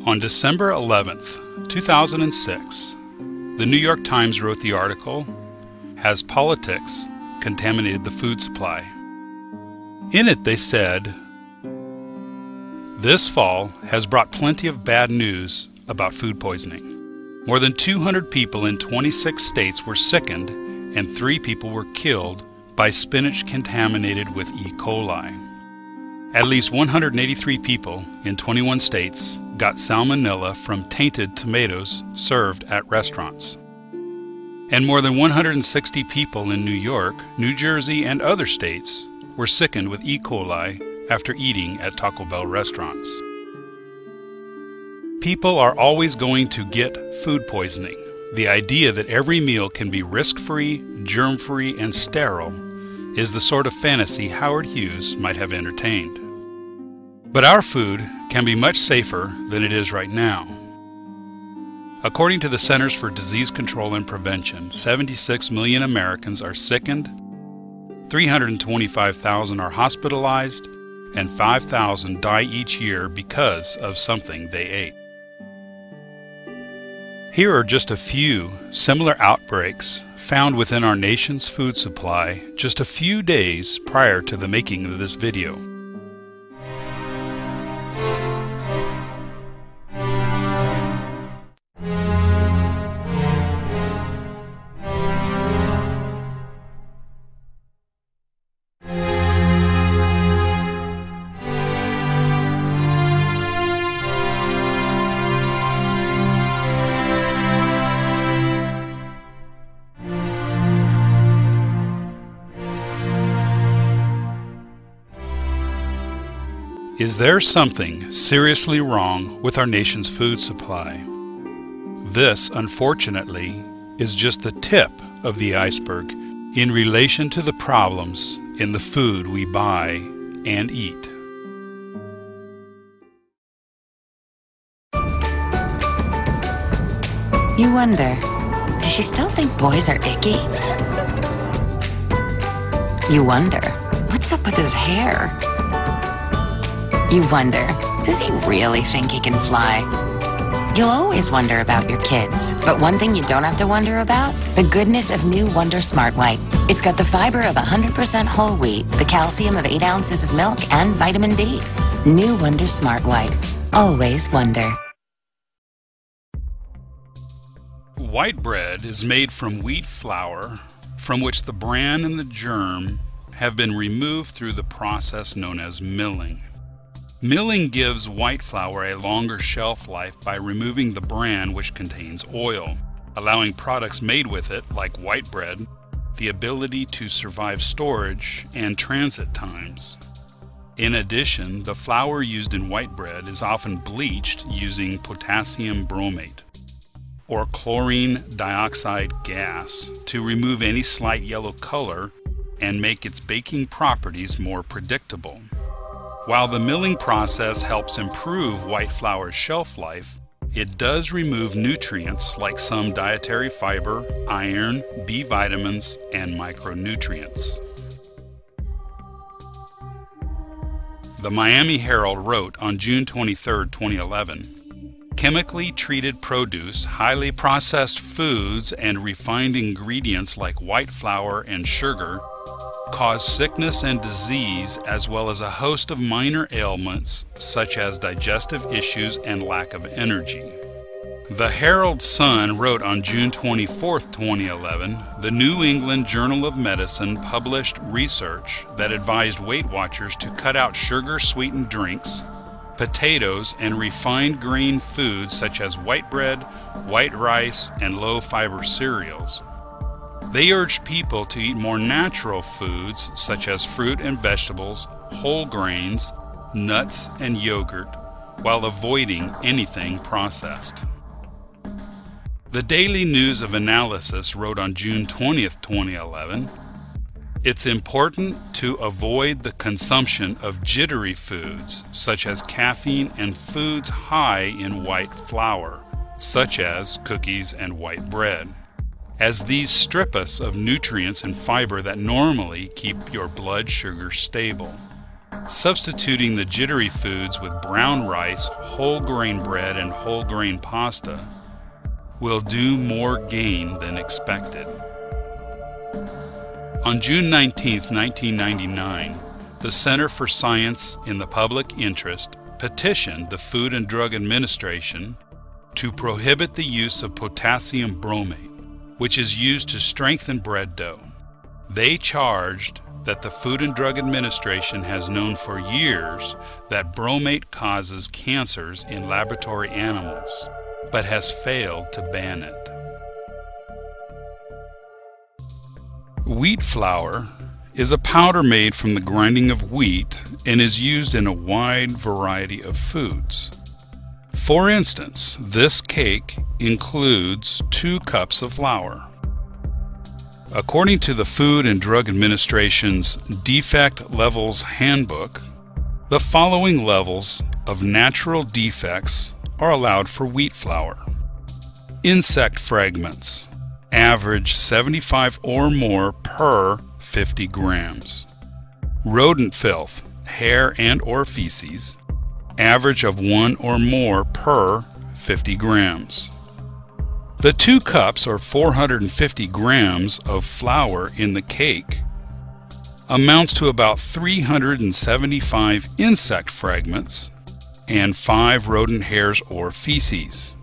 On December 11th, 2006, the New York Times wrote the article, "Has Politics Contaminated the Food Supply?" In it they said, "This fall has brought plenty of bad news about food poisoning. More than 200 people in 26 states were sickened and 3 people were killed by spinach contaminated with E. coli. At least 183 people in 21 states got salmonella from tainted tomatoes served at restaurants. And more than 160 people in New York, New Jersey, and other states were sickened with E. coli after eating at Taco Bell restaurants." People are always going to get food poisoning. The idea that every meal can be risk-free, germ-free, and sterile is the sort of fantasy Howard Hughes might have entertained. But our food can be much safer than it is right now. According to the Centers for Disease Control and Prevention, 76 million Americans are sickened, 325,000 are hospitalized, and 5,000 die each year because of something they ate. Here are just a few similar outbreaks found within our nation's food supply just a few days prior to the making of this video. Is there something seriously wrong with our nation's food supply? This, unfortunately, is just the tip of the iceberg in relation to the problems in the food we buy and eat. You wonder, does she still think boys are icky? You wonder, what's up with his hair? You wonder, does he really think he can fly? You'll always wonder about your kids, but one thing you don't have to wonder about? The goodness of new Wonder Smart White. It's got the fiber of 100% whole wheat, the calcium of 8 ounces of milk, and vitamin D. New Wonder Smart White. Always wonder. White bread is made from wheat flour from which the bran and the germ have been removed through the process known as milling. Milling gives white flour a longer shelf life by removing the bran, which contains oil, allowing products made with it, like white bread, the ability to survive storage and transit times. In addition, the flour used in white bread is often bleached using potassium bromate or chlorine dioxide gas to remove any slight yellow color and make its baking properties more predictable. While the milling process helps improve white flour's shelf life, it does remove nutrients like some dietary fiber, iron, B vitamins, and micronutrients. The Miami Herald wrote on June 23, 2011, "Chemically treated produce, highly processed foods, and refined ingredients like white flour and sugar cause sickness and disease, as well as a host of minor ailments such as digestive issues and lack of energy." The Herald Sun wrote on June 24, 2011, the New England Journal of Medicine published research that advised Weight Watchers to cut out sugar-sweetened drinks, potatoes, and refined grain foods such as white bread, white rice, and low-fiber cereals. They urged people to eat more natural foods such as fruit and vegetables, whole grains, nuts, and yogurt, while avoiding anything processed. The Daily News of Analysis wrote on June 20, 2011, "It's important to avoid the consumption of jittery foods such as caffeine and foods high in white flour, such as cookies and white bread, as these strip us of nutrients and fiber that normally keep your blood sugar stable. Substituting the jittery foods with brown rice, whole grain bread, and whole grain pasta will do more gain than expected. On June 19, 1999, the Center for Science in the Public Interest petitioned the Food and Drug Administration to prohibit the use of potassium bromate, which is used to strengthen bread dough. They charged that the Food and Drug Administration has known for years that bromate causes cancers in laboratory animals, but has failed to ban it. Wheat flour is a powder made from the grinding of wheat and is used in a wide variety of foods. For instance, this cake includes 2 cups of flour. According to the Food and Drug Administration's Defect Levels Handbook, the following levels of natural defects are allowed for wheat flour. Insect fragments, average 75 or more per 50 grams. Rodent filth, hair and or feces, average of 1 or more per 50 grams. The 2 cups or 450 grams of flour in the cake amounts to about 375 insect fragments and 5 rodent hairs or feces.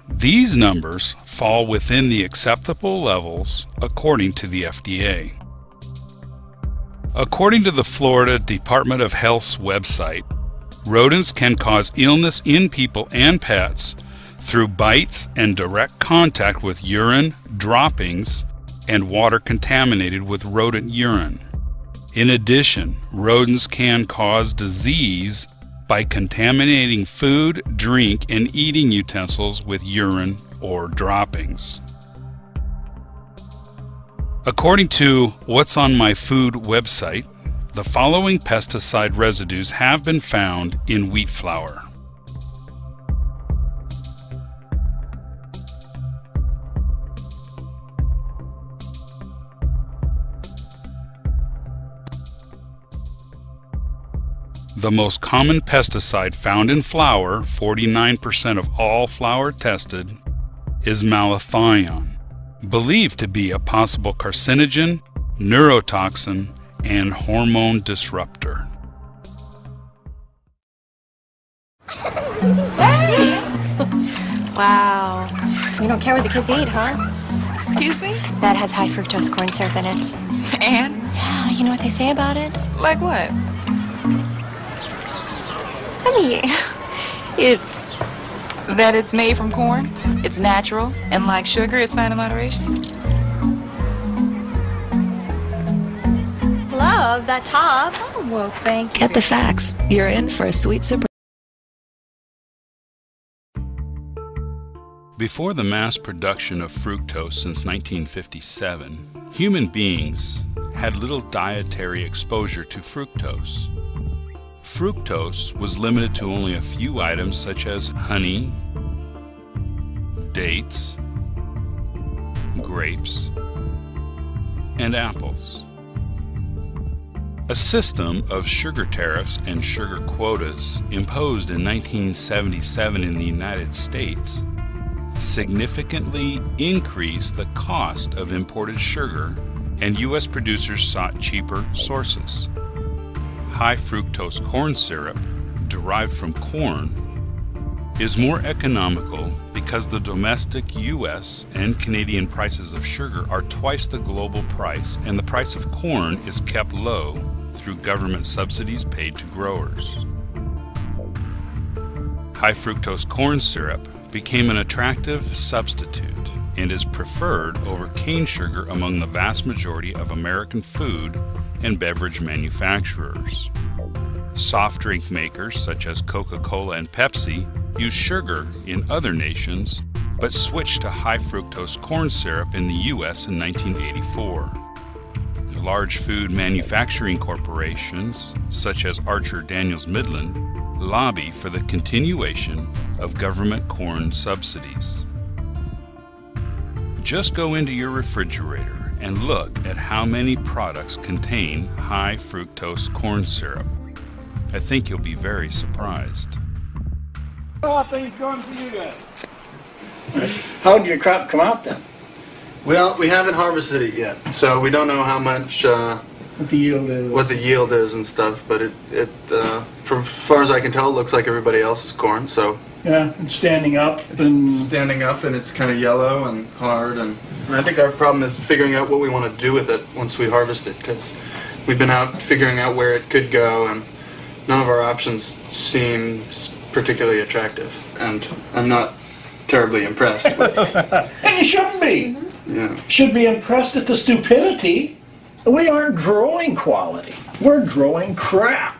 These numbers fall within the acceptable levels according to the FDA. According to the Florida Department of Health's website, rodents can cause illness in people and pets through bites and direct contact with urine, droppings, and water contaminated with rodent urine. In addition, rodents can cause disease by contaminating food, drink, and eating utensils with urine or droppings. According to What's on My Food website, the following pesticide residues have been found in wheat flour. The most common pesticide found in flour, 49% of all flour tested, is malathion, believed to be a possible carcinogen, neurotoxin, and hormone disruptor. Wow. You don't care what the kids eat, huh? Excuse me? That has high fructose corn syrup in it. And? Yeah, you know what they say about it? Like what? I mean, It's that it's made from corn, it's natural, and like sugar, it's fine in moderation. love that top. Oh, well, thank you. Get the facts. You're in for a sweet surprise. Before the mass production of fructose since 1957, human beings had little dietary exposure to fructose. Fructose was limited to only a few items such as honey, dates, grapes, and apples. A system of sugar tariffs and sugar quotas imposed in 1977 in the United States significantly increased the cost of imported sugar, and U.S. producers sought cheaper sources. High fructose corn syrup, derived from corn, is more economical because the domestic U.S. and Canadian prices of sugar are twice the global price, and the price of corn is kept low through government subsidies paid to growers. High fructose corn syrup became an attractive substitute and is preferred over cane sugar among the vast majority of American food and beverage manufacturers. Soft drink makers such as Coca-Cola and Pepsi use sugar in other nations, but switched to high fructose corn syrup in the U.S. in 1984. Large food manufacturing corporations such as Archer Daniels Midland lobby for the continuation of government corn subsidies. Just go into your refrigerator and look at how many products contain high fructose corn syrup. I think you'll be very surprised. How are things going for you guys? How did your crop come out then? Well, we haven't harvested it yet, so we don't know how much What the yield is and stuff. But it from as far as I can tell, it looks like everybody else's corn. So Yeah, it's standing up. it's standing up, and it's kind of yellow and hard. And I think our problem is figuring out what we want to do with it once we harvest it, because we've been out figuring out where it could go, and none of our options seem particularly attractive. And I'm not terribly impressed with it. And you shouldn't be. Yeah. Should be impressed at the stupidity. We aren't growing quality. We're growing crap.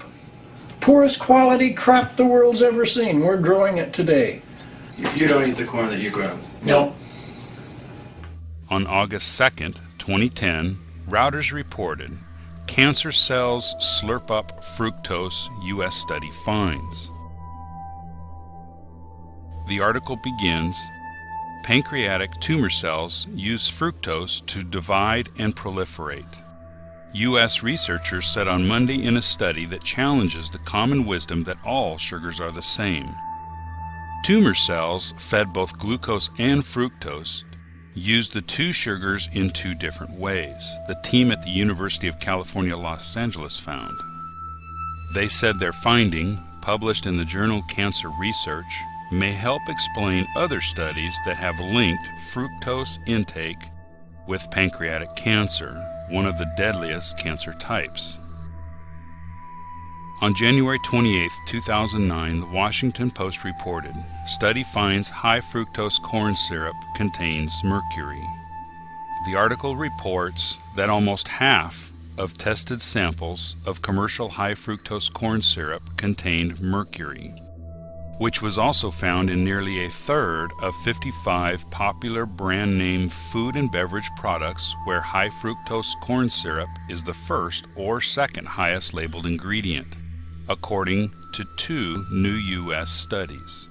Poorest quality crap the world's ever seen. We're growing it today. You don't eat the corn that you grow? No. On August 2nd, 2010, Reuters reported, "Cancer cells slurp up fructose, U.S. study finds." The article begins, "Pancreatic tumor cells use fructose to divide and proliferate." U.S. researchers said on Monday in a study that challenges the common wisdom that all sugars are the same. Tumor cells, fed both glucose and fructose, use the two sugars in two different ways, the team at the University of California, Los Angeles found. They said their finding, published in the journal Cancer Research, may help explain other studies that have linked fructose intake with pancreatic cancer, one of the deadliest cancer types. On January 28, 2009, the Washington Post reported, "Study finds high fructose corn syrup contains mercury." The article reports that almost half of tested samples of commercial high fructose corn syrup contained mercury, which was also found in nearly a third of 55 popular brand name food and beverage products where high fructose corn syrup is the first or second highest labeled ingredient, according to 2 new U.S. studies.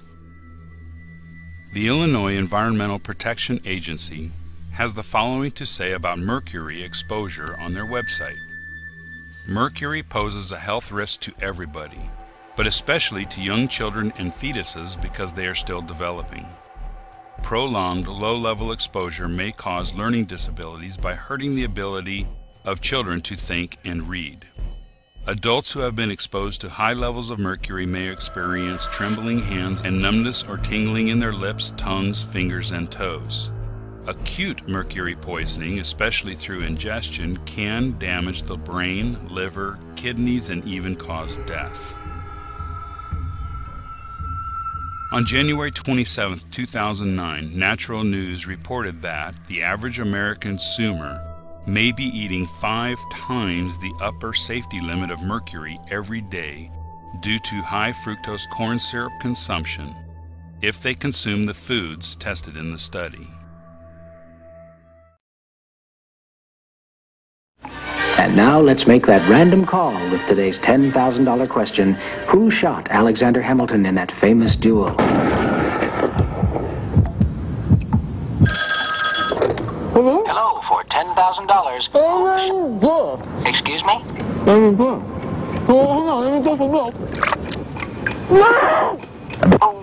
The Illinois Environmental Protection Agency has the following to say about mercury exposure on their website. "Mercury poses a health risk to everybody, but especially to young children and fetuses because they are still developing. Prolonged low-level exposure may cause learning disabilities by hurting the ability of children to think and read. Adults who have been exposed to high levels of mercury may experience trembling hands and numbness or tingling in their lips, tongues, fingers, and toes. Acute mercury poisoning, especially through ingestion, can damage the brain, liver, kidneys, and even cause death." On January 27, 2009, Natural News reported that the average American consumer may be eating 5 times the upper safety limit of mercury every day due to high fructose corn syrup consumption if they consume the foods tested in the study. And now let's make that random call with today's $10,000 question. Who shot Alexander Hamilton in that famous duel? Hello, for $10,000. Excuse me? Oh,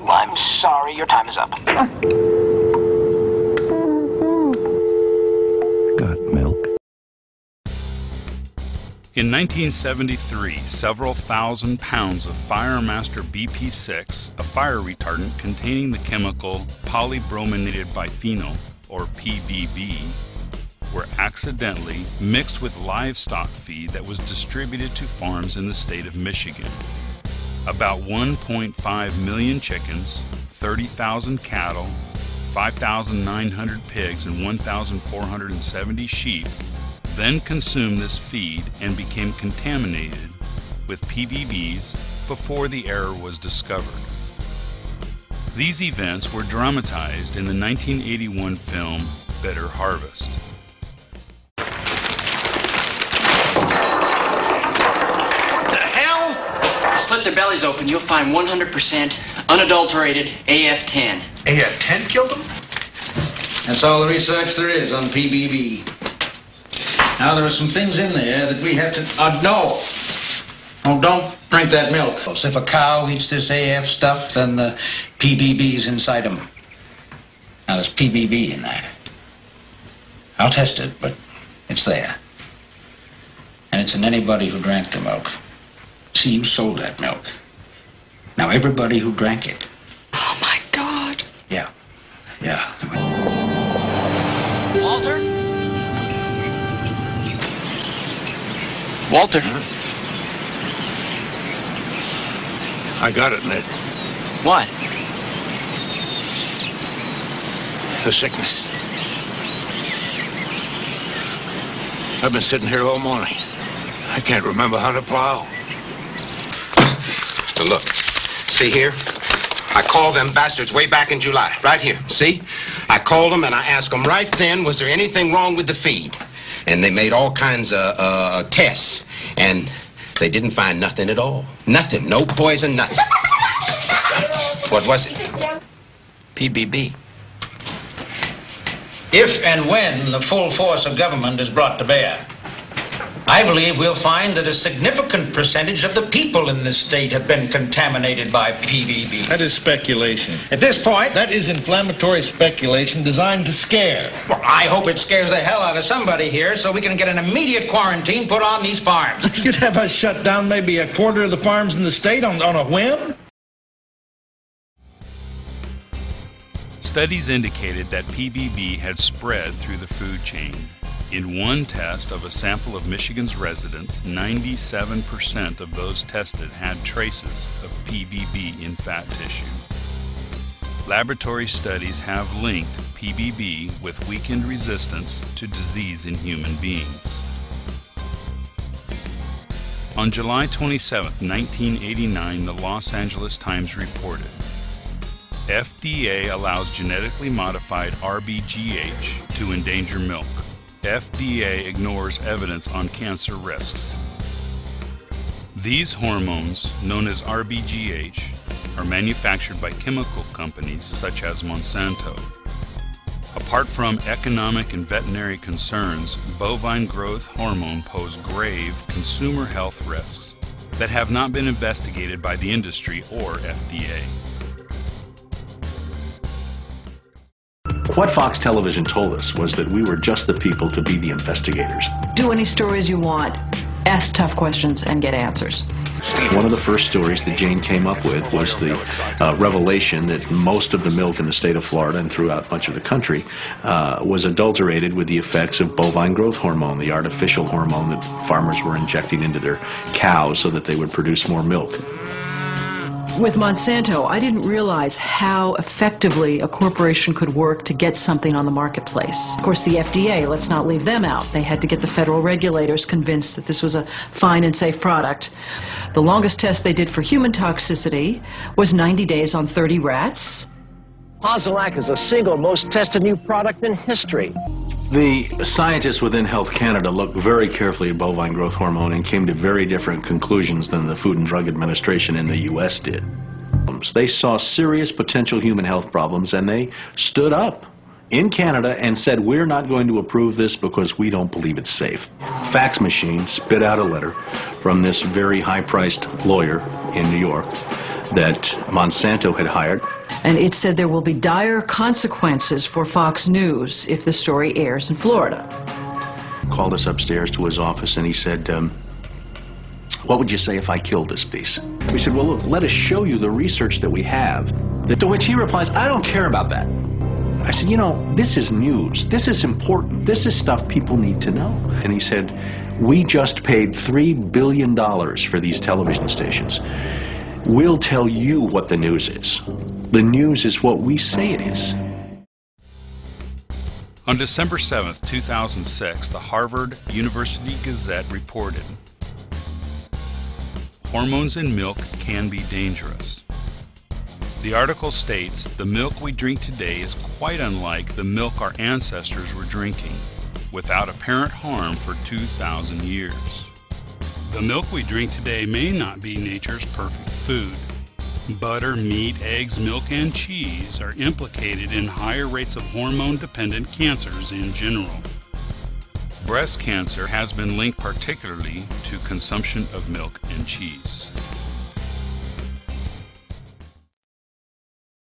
I'm sorry, your time is up. In 1973, several thousand pounds of Firemaster BP6, a fire retardant containing the chemical polybrominated biphenyl, or PBB, were accidentally mixed with livestock feed that was distributed to farms in the state of Michigan. About 1.5 million chickens, 30,000 cattle, 5,900 pigs, and 1,470 sheep then consumed this feed and became contaminated with PBBs before the error was discovered. These events were dramatized in the 1981 film Bitter Harvest. What the hell? Slit their bellies open, you'll find 100% unadulterated AF10. AF10 killed him? That's all the research there is on PBB. Now, there are some things in there that we have to... no! Oh, don't drink that milk. If a cow eats this AF stuff, then the PBB's inside them. Now, there's PBB in that. I'll test it, but it's there. And it's in anybody who drank the milk. See, you sold that milk. Now, everybody who drank it. Oh, my God. Yeah. Yeah. Walter? Walter? I got it, Ned. What? The sickness. I've been sitting here all morning. I can't remember how to plow. Now look, see here? I called them bastards way back in July, right here, see? I called them and I asked them right then, was there anything wrong with the feed? And they made all kinds of tests, and they didn't find nothing at all. Nothing, no poison, nothing. What was it? PBB. If and when the full force of government is brought to bear, I believe we'll find that a significant percentage of the people in this state have been contaminated by PBB. That is speculation. At this point, That is inflammatory speculation designed to scare. well, I hope it scares the hell out of somebody here so we can get an immediate quarantine put on these farms. You'd have us shut down maybe a quarter of the farms in the state on a whim? Studies indicated that PBB had spread through the food chain. In one test of a sample of Michigan's residents, 97% of those tested had traces of PBB in fat tissue. Laboratory studies have linked PBB with weakened resistance to disease in human beings. On July 27, 1989, the Los Angeles Times reported, FDA allows genetically modified RBGH to endanger milk. FDA ignores evidence on cancer risks. These hormones, known as RBGH, are manufactured by chemical companies such as Monsanto. Apart from economic and veterinary concerns, bovine growth hormone pose grave consumer health risks that have not been investigated by the industry or FDA. What Fox Television told us was that we were just the people to be the investigators. Do any stories you want, ask tough questions, and get answers. One of the first stories that Jane came up with was the revelation that most of the milk in the state of Florida and throughout much of the country was adulterated with the effects of bovine growth hormone, the artificial hormone that farmers were injecting into their cows so that they would produce more milk. With Monsanto, I didn't realize how effectively a corporation could work to get something on the marketplace. Of course, the FDA, let's not leave them out. They had to get the federal regulators convinced that this was a fine and safe product. The longest test they did for human toxicity was 90 days on 30 rats. Posilac is the single most tested new product in history. The scientists within Health Canada looked very carefully at bovine growth hormone and came to very different conclusions than the Food and Drug Administration in the U.S. did. They saw serious potential human health problems, and they stood up in Canada and said, we're not going to approve this because we don't believe it's safe. Fax machine spit out a letter from this very high-priced lawyer in New York that Monsanto had hired. And it said there will be dire consequences for Fox News if the story airs in Florida. Called us upstairs to his office and he said, what would you say if I killed this piece? We said, well, look, let us show you the research that we have. To which he replies, I don't care about that. I said, you know, this is news. This is important. This is stuff people need to know. And he said, we just paid $3 billion for these television stations. We'll tell you what the news is. The news is what we say it is. On December 7, 2006, the Harvard University Gazette reported, hormones in milk can be dangerous. The article states, the milk we drink today is quite unlike the milk our ancestors were drinking, without apparent harm for 2,000 years. The milk we drink today may not be nature's perfect food. Butter, meat, eggs, milk, and cheese are implicated in higher rates of hormone-dependent cancers in general. breast cancer has been linked particularly to consumption of milk and cheese.